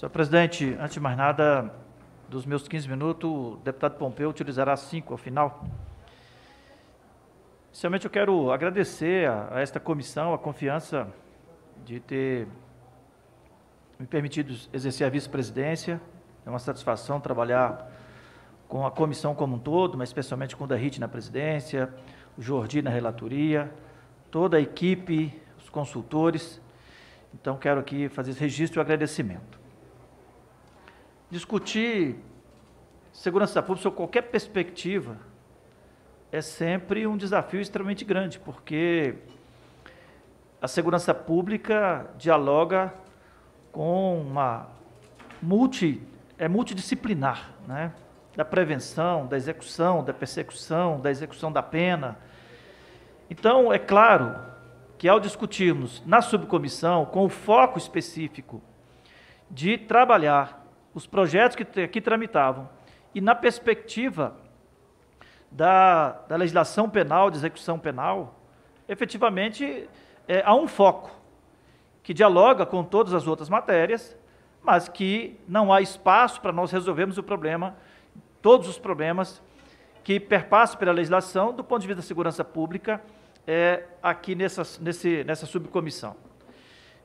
Senhor presidente, antes de mais nada, dos meus 15 minutos, o deputado Pompeu utilizará 5 ao final. Inicialmente, eu quero agradecer a esta comissão a confiança de ter me permitido exercer a vice-presidência. É uma satisfação trabalhar com a comissão como um todo, mas especialmente com o Derrite na presidência, o Jordi na relatoria, toda a equipe, os consultores. Então, quero aqui fazer esse registro e o agradecimento. Discutir segurança pública sob qualquer perspectiva é sempre um desafio extremamente grande, porque a segurança pública dialoga com uma multidisciplinar, né? Da prevenção, da execução, da persecução, da execução da pena. Então, é claro que ao discutirmos na subcomissão, com o foco específico de trabalhar os projetos que aqui tramitavam e na perspectiva da legislação penal, de execução penal, efetivamente há um foco que dialoga com todas as outras matérias, mas que não há espaço para nós resolvermos o problema, todos os problemas que perpassam pela legislação do ponto de vista da segurança pública aqui nessa subcomissão.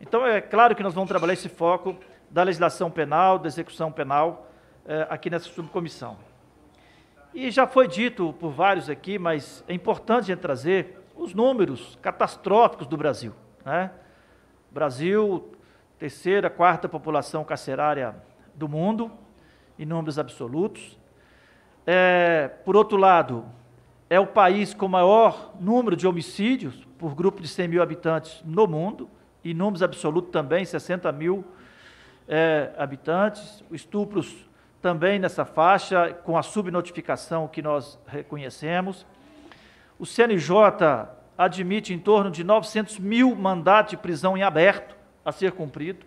Então, é claro que nós vamos trabalhar esse foco da legislação penal, da execução penal, aqui nessa subcomissão. E já foi dito por vários aqui, mas é importante a gente trazer os números catastróficos do Brasil, né? Brasil, terceira, quarta população carcerária do mundo, em números absolutos. Por outro lado, é o país com maior número de homicídios por grupo de 100 mil habitantes no mundo, em números absolutos também, 60 mil habitantes, estupros também nessa faixa, com a subnotificação que nós reconhecemos. O CNJ admite em torno de 900 mil mandatos de prisão em aberto a ser cumprido.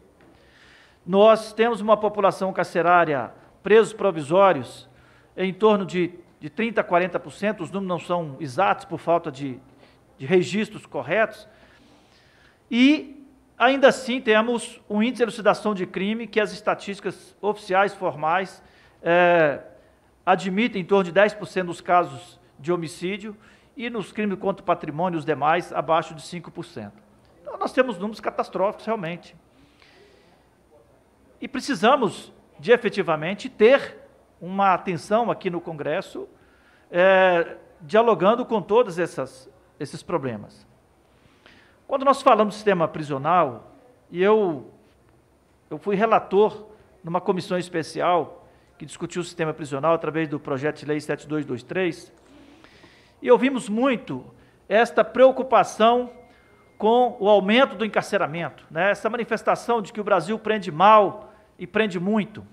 Nós temos uma população carcerária, presos provisórios, em torno de 30% a 40%, os números não são exatos por falta de registros corretos, e ainda assim, temos um índice de elucidação de crime que as estatísticas oficiais formais admitem em torno de 10% dos casos de homicídio e nos crimes contra o patrimônio e os demais abaixo de 5%. Então, nós temos números catastróficos realmente. E precisamos de efetivamente ter uma atenção aqui no Congresso, dialogando com todos esses problemas. Quando nós falamos do sistema prisional, e eu fui relator numa comissão especial que discutiu o sistema prisional através do projeto de lei 7223, e ouvimos muito esta preocupação com o aumento do encarceramento, né? Essa manifestação de que o Brasil prende mal e prende muito,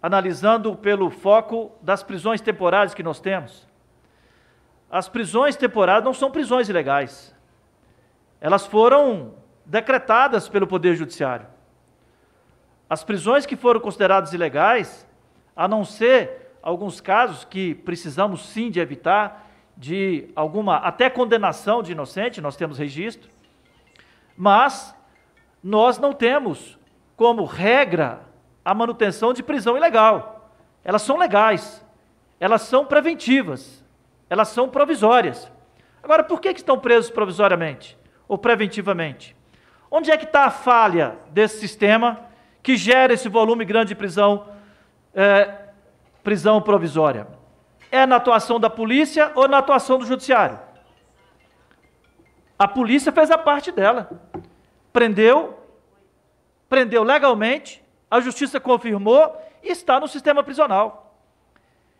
analisando pelo foco das prisões temporárias que nós temos. As prisões temporárias não são prisões ilegais. Elas foram decretadas pelo Poder Judiciário. As prisões que foram consideradas ilegais, a não ser alguns casos que precisamos sim de evitar, de alguma até condenação de inocente, nós temos registro, mas nós não temos como regra a manutenção de prisão ilegal. Elas são legais, elas são preventivas, elas são provisórias. Agora, por que estão presos provisoriamente ou preventivamente? Onde é que está a falha desse sistema que gera esse volume grande de prisão provisória? É na atuação da polícia ou na atuação do judiciário? A polícia fez a parte dela. Prendeu legalmente, a justiça confirmou e está no sistema prisional.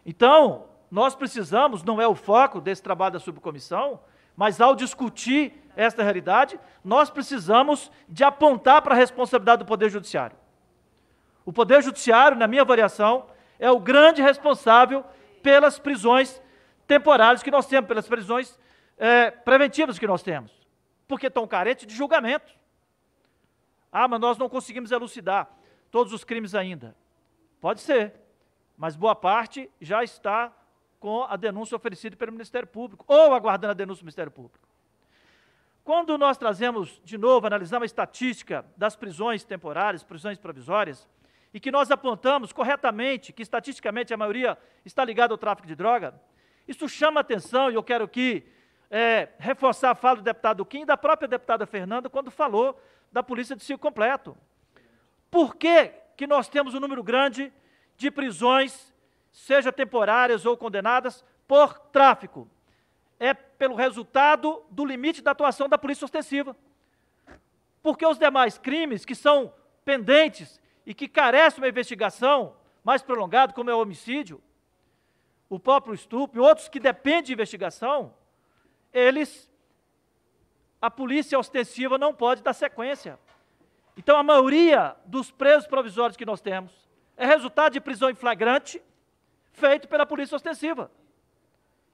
Então, nós precisamos, não é o foco desse trabalho da subcomissão, mas ao discutir esta realidade, nós precisamos de apontar para a responsabilidade do Poder Judiciário. O Poder Judiciário, na minha avaliação, é o grande responsável pelas prisões temporárias que nós temos, pelas prisões preventivas que nós temos, porque estão carentes de julgamento. Ah, mas nós não conseguimos elucidar todos os crimes ainda. Pode ser, mas boa parte já está com a denúncia oferecida pelo Ministério Público, ou aguardando a denúncia do Ministério Público. Quando nós trazemos, de novo, analisamos a estatística das prisões temporárias, prisões provisórias, e que nós apontamos corretamente que, estatisticamente, a maioria está ligada ao tráfico de droga, isso chama atenção, e eu quero aqui reforçar a fala do deputado Kim e da própria deputada Fernanda, quando falou da polícia de ciclo completo. Por que que nós temos um número grande de prisões, seja temporárias ou condenadas, por tráfico? É pelo resultado do limite da atuação da polícia ostensiva. Porque os demais crimes que são pendentes e que carecem de uma investigação mais prolongada, como é o homicídio, o próprio estupro e outros que dependem de investigação, a polícia ostensiva não pode dar sequência. Então, a maioria dos presos provisórios que nós temos é resultado de prisão em flagrante feito pela polícia ostensiva.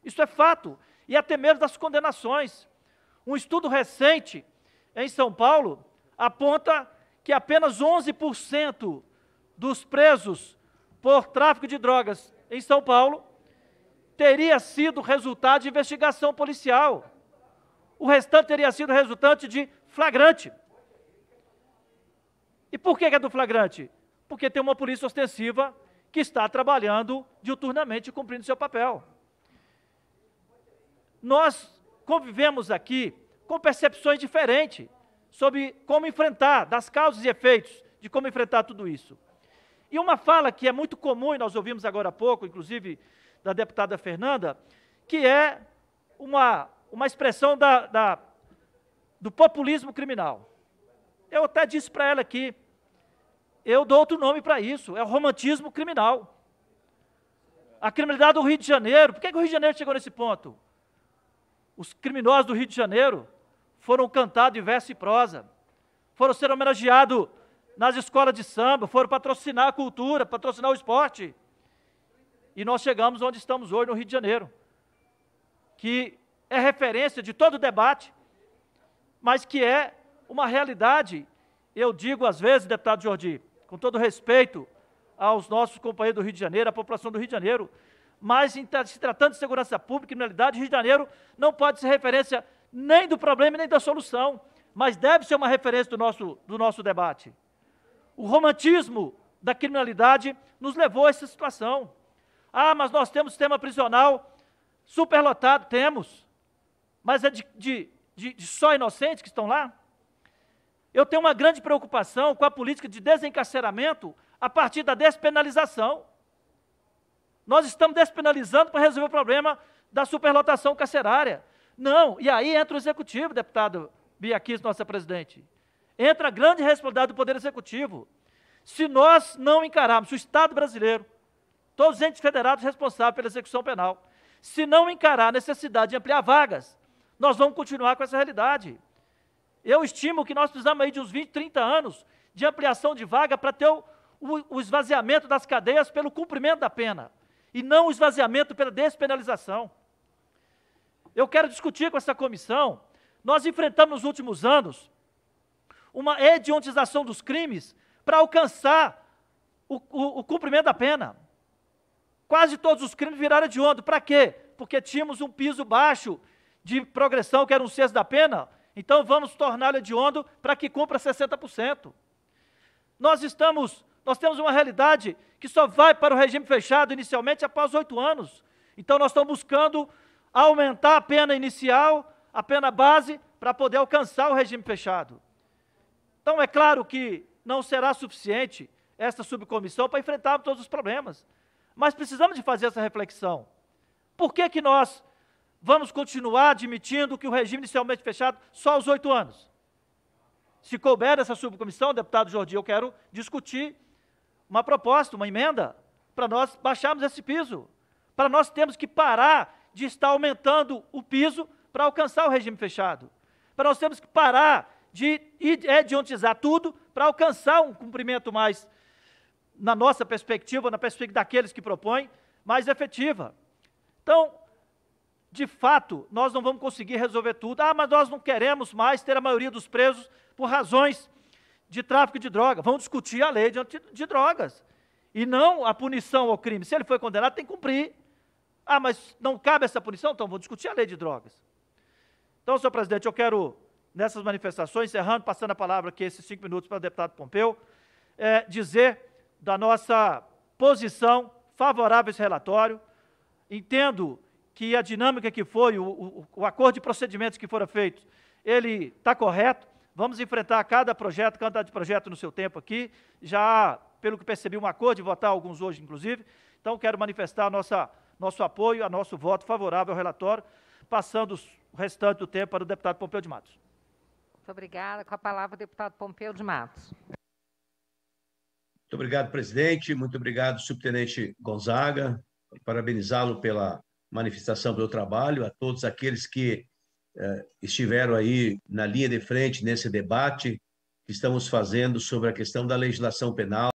Isso é fato. E até mesmo das condenações. Um estudo recente em São Paulo aponta que apenas 11% dos presos por tráfico de drogas em São Paulo teria sido resultado de investigação policial. O restante teria sido resultante de flagrante. E por que é do flagrante? Porque tem uma polícia ostensiva que está trabalhando diuturnamente e cumprindo seu papel. Nós convivemos aqui com percepções diferentes sobre como enfrentar, das causas e efeitos de como enfrentar tudo isso. E uma fala que é muito comum, e nós ouvimos agora há pouco, inclusive da deputada Fernanda, que é uma expressão do populismo criminal. Eu até disse para ela aqui, eu dou outro nome para isso, é o romantismo criminal. A criminalidade do Rio de Janeiro, por que o Rio de Janeiro chegou nesse ponto? Os criminosos do Rio de Janeiro foram cantados em verso e prosa, foram ser homenageados nas escolas de samba, foram patrocinar a cultura, patrocinar o esporte. E nós chegamos onde estamos hoje, no Rio de Janeiro, que é referência de todo o debate, mas que é uma realidade. Eu digo às vezes, deputado Jordi, com todo respeito aos nossos companheiros do Rio de Janeiro, à população do Rio de Janeiro, mas se tratando de segurança pública e criminalidade, o Rio de Janeiro não pode ser referência nem do problema nem da solução, mas deve ser uma referência do nosso debate. O romantismo da criminalidade nos levou a essa situação. Ah, mas nós temos sistema prisional superlotado, temos, mas é de só inocentes que estão lá? Eu tenho uma grande preocupação com a política de desencarceramento a partir da despenalização. Nós estamos despenalizando para resolver o problema da superlotação carcerária. Não, e aí entra o Executivo, deputado Bia Kicis, nossa presidente. Entra a grande responsabilidade do Poder Executivo. Se nós não encararmos, se o Estado brasileiro, todos os entes federados responsáveis pela execução penal, se não encarar a necessidade de ampliar vagas, nós vamos continuar com essa realidade. Eu estimo que nós precisamos aí de uns 20, 30 anos de ampliação de vaga para ter o esvaziamento das cadeias pelo cumprimento da pena, e não o esvaziamento pela despenalização. Eu quero discutir com essa comissão, nós enfrentamos nos últimos anos uma hediondização dos crimes para alcançar o cumprimento da pena. Quase todos os crimes viraram hediondo. Para quê? Porque tínhamos um piso baixo de progressão, que era 1/6 da pena, então vamos torná-lo hediondo para que cumpra 60%. Nós temos uma realidade que só vai para o regime fechado inicialmente após 8 anos. Então nós estamos buscando aumentar a pena inicial, a pena base, para poder alcançar o regime fechado. Então é claro que não será suficiente esta subcomissão para enfrentar todos os problemas, mas precisamos de fazer essa reflexão. Por que que nós vamos continuar admitindo que o regime inicialmente fechado só aos 8 anos? Se couber essa subcomissão, deputado Jordi, eu quero discutir uma proposta, uma emenda, para nós baixarmos esse piso, para nós termos que parar de estar aumentando o piso para alcançar o regime fechado, para nós termos que parar de hediontizar tudo para alcançar um cumprimento mais, na nossa perspectiva, na perspectiva daqueles que propõem, mais efetiva. Então, de fato, nós não vamos conseguir resolver tudo. Ah, mas nós não queremos mais ter a maioria dos presos por razões de tráfico de droga. Vamos discutir a lei de drogas. E não a punição ao crime. Se ele foi condenado, tem que cumprir. Ah, mas não cabe essa punição? Então, vamos discutir a lei de drogas. Então, senhor presidente, eu quero nessas manifestações, encerrando, passando a palavra aqui, esses 5 minutos para o deputado Pompeu, dizer da nossa posição favorável a esse relatório. Entendo que a dinâmica que foi, o acordo de procedimentos que foram feitos, ele está correto. Vamos enfrentar cada candidato de projeto no seu tempo aqui. Já, pelo que percebi, um acordo de votar alguns hoje, inclusive. Então, quero manifestar nosso apoio, nosso voto favorável ao relatório, passando o restante do tempo para o deputado Pompeu de Matos. Muito obrigada. Com a palavra, o deputado Pompeu de Matos. Muito obrigado, presidente. Muito obrigado, subtenente Gonzaga. Parabenizá-lo pela manifestação do trabalho, a todos aqueles que estiveram aí na linha de frente nesse debate que estamos fazendo sobre a questão da legislação penal.